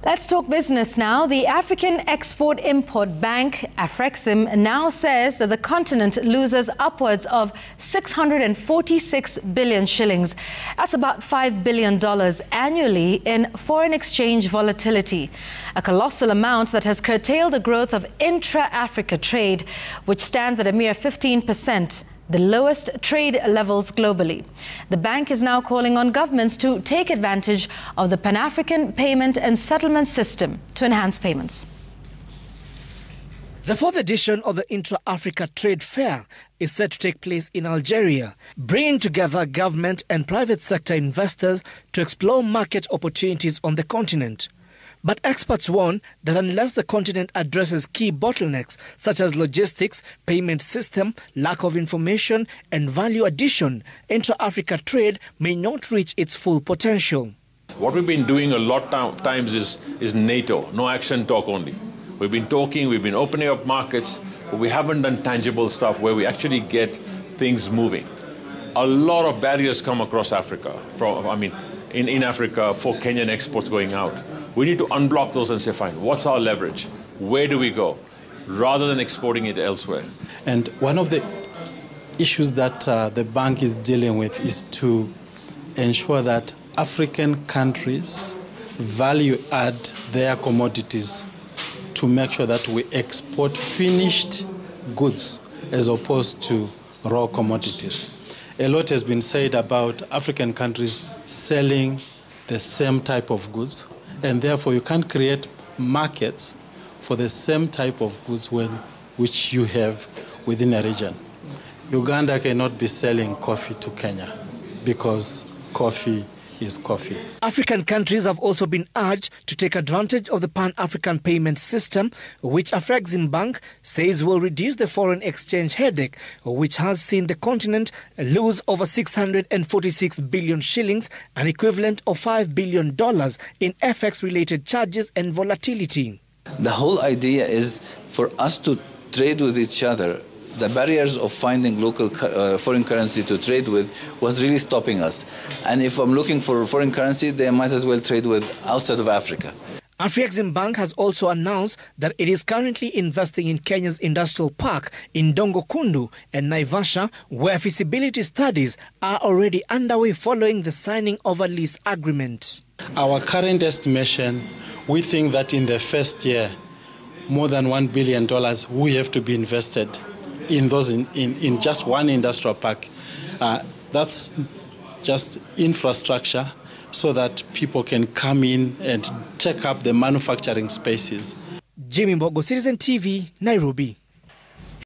Let's talk business now. The African Export-Import Bank, AFREXIM, now says that the continent loses upwards of 646 billion shillings. That's about $5 billion annually in foreign exchange volatility, a colossal amount that has curtailed the growth of intra-Africa trade, which stands at a mere 15%. The lowest trade levels globally. The bank is now calling on governments to take advantage of the Pan-African payment and settlement system to enhance payments. The fourth edition of the Intra-Africa Trade Fair is set to take place in Algeria, bringing together government and private sector investors to explore market opportunities on the continent. But experts warn that unless the continent addresses key bottlenecks such as logistics, payment system, lack of information and value addition, intra-Africa trade may not reach its full potential. What we've been doing a lot of times is NATO, no action, talk only. We've been talking, we've been opening up markets, but we haven't done tangible stuff where we actually get things moving. A lot of barriers come across Africa, in Africa for Kenyan exports going out. We need to unblock those and say, fine, what's our leverage? Where do we go? Rather than exporting it elsewhere. And one of the issues that the bank is dealing with is to ensure that African countries value add their commodities to make sure that we export finished goods as opposed to raw commodities. A lot has been said about African countries selling the same type of goods, and therefore you can't create markets for the same type of goods which you have within a region. Uganda cannot be selling coffee to Kenya because coffee is coffee. African countries have also been urged to take advantage of the Pan-African payment system, which AFREXIM Bank says will reduce the foreign exchange headache, which has seen the continent lose over 646 billion shillings, an equivalent of $5 billion in FX-related charges and volatility. The whole idea is for us to trade with each other. The barriers of finding local foreign currency to trade with was really stopping us. And if I'm looking for foreign currency, they might as well trade with outside of Africa. AFREXIM Bank has also announced that it is currently investing in Kenya's industrial park in Dongo Kundu and Naivasha, where feasibility studies are already underway following the signing of a lease agreement. Our current estimation, we think that in the first year, more than $1 billion will have to be invested in just one industrial park. That's just infrastructure so that people can come in and take up the manufacturing spaces. Jimmy Mbogo, Citizen TV, Nairobi.